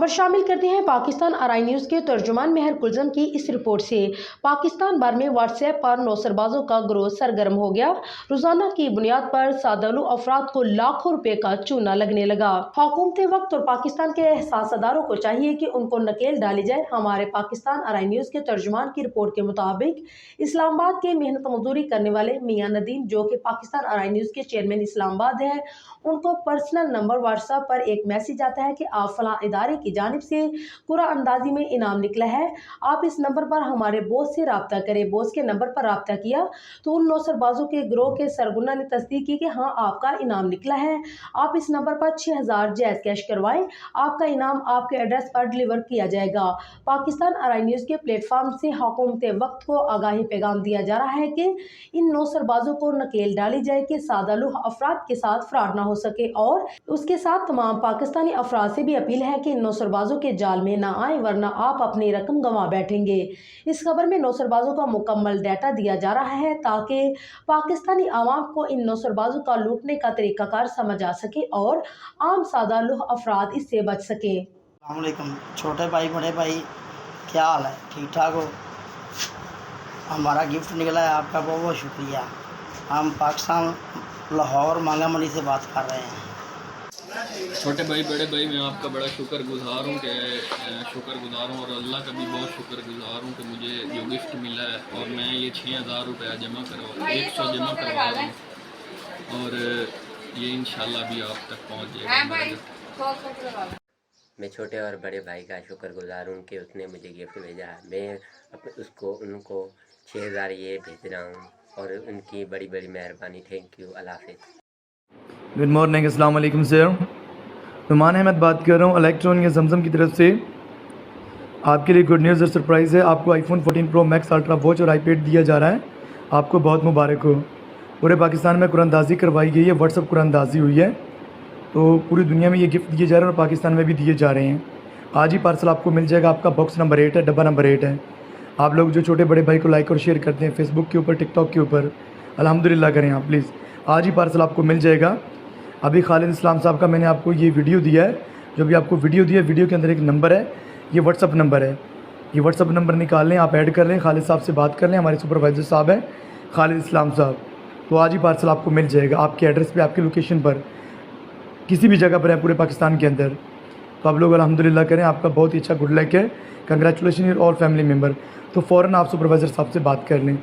खबर शामिल करते हैं पाकिस्तान आरआई न्यूज़ के तर्जुमान मेहर कुलजम की इस रिपोर्ट से। पाकिस्तान भर में व्हाट्सएप पर नौसरबाजों का गिरोह सरगर्म हो गया। रोजाना की बुनियाद पर सादालू अफराद को लाखों रुपए का चूना लगने लगा। हुकूमत वक्त और पाकिस्तान के एहसासदारों को चाहिए कि उनको नकेल डाली जाए। हमारे पाकिस्तान आरआई न्यूज़ के तर्जुमान की रिपोर्ट के मुताबिक इस्लामाबाद के मेहनत मजदूरी करने वाले मियां नदीम, जो कि पाकिस्तान आरआई न्यूज़ के चेयरमैन इस्लामाबाद है, उनको पर्सनल नंबर व्हाट्सएप पर एक मैसेज आता है कि आप फलां इदारे की जानिब से कुरान अंदाजी में इनाम निकला है, आप इस नंबर पर हमारे बॉस से रब्ता करें। बॉस के नंबर पर रब्ता किया तो उन नौसरबाजों के गिरोह के सरगना ने तस्दीक की कि हाँ, आपका इनाम निकला है। आप इस नंबर पर 6000 जायज़ कैश करवाएं, आपका इनाम आपके एड्रेस पर डिलीवर किया जाएगा। पाकिस्तान आरआई न्यूज़ के प्लेटफॉर्म से हुकूमत वक्त को आगाही पैगाम दिया जा रहा है कि इन नौसरबाजों को नकेल डाली जाए कि सादालू अफराद के साथ फ्रॉड ना हो सके, और उसके साथ तमाम पाकिस्तानी अफराद से भी अपील है कि नौसरबाजों के जाल में ना आए, वरना आप अपनी रकम गंवा बैठेंगे। इस खबर में नौसरबाजों का मुकम्मल डाटा दिया जा रहा है ताकि पाकिस्तानी आवाम को इन नौसरबाजों का लूटने का तरीकाकार समझ आ सके और आम सादालू अफराद इससे बच सके। अस्सलाम वालेकुम छोटे भाई, बड़े भाई, क्या हाल है? ठीक ठाक हो? हमारा गिफ्ट निकला है, आपका बहुत बहुत शुक्रिया। हम पाकिस्तान लाहौर मांगा मंडी से बात कर रहे हैं। छोटे भाई, बड़े भाई, मैं आपका बड़ा शुक्रगुजार हूँ और अल्लाह का भी बहुत शुक्रगुजार हूँ कि मुझे जो गिफ्ट मिला है, और मैं ये 6000 रुपया जमा करवा 100 जमा करवा रहा हूँ और ये इंशाल्लाह भी आप तक पहुँच जाएगा। मैं छोटे और बड़े भाई का शुक्रगुजार हूँ कि उसने मुझे गिफ्ट भेजा है। मैं उनको 6000 ये भेज रहा हूँ और उनकी बड़ी बड़ी मेहरबानी। Thank you. अल्लाह हाफ़िज़। गुड मॉर्निंग, अस्सलाम वालेकुम सर। नुमान अहमद बात कर रहा हूँ इलेक्ट्रॉनिक जमजम की तरफ से। आपके लिए गुड न्यूज़ और सरप्राइज़ है। आपको iPhone 14 pro max ultra watch और आईपैड दिया जा रहा है। आपको बहुत मुबारक हो। पूरे पाकिस्तान में कुरानदाजी करवाई गई है, व्हाट्सअप कुरानदाजी हुई है, तो पूरी दुनिया में ये गिफ्ट दिए जा रहे हैं और पाकिस्तान में भी दिए जा रहे हैं। आज ही पार्सल आपको मिल जाएगा। आपका बॉक्स नंबर 8 है, डब्बा नंबर 8 है। आप लोग जो छोटे बड़े भाई को लाइक और शेयर करते हैं फेसबुक के ऊपर, टिकटॉक के ऊपर, अल्हम्दुलिल्लाह करें आप प्लीज़। आज ही पार्सल आपको मिल जाएगा। अभी खालिद इस्लाम साहब का मैंने आपको ये वीडियो दिया है, जो भी आपको वीडियो दिया है, वीडियो के अंदर एक नंबर है, ये व्हाट्सअप नंबर है। ये व्हाट्सअप नंबर निकाल लें, आप ऐड कर लें, खालिद साहब से बात कर लें। हमारे सुपरवाइज़र साहब हैं खालिद इस्लाम साहब। तो आज ही पार्सल आपको मिल जाएगा आपके एड्रेस पे, आपकी लोकेशन पर, किसी भी जगह पर है पूरे पाकिस्तान के अंदर। तो आप लोग अल्हम्दुलिल्लाह करें। आपका बहुत ही अच्छा गुड लक है। Congratulation your all family member. तो फ़ौरन आप सुपरवाइज़र साहब से बात कर लें।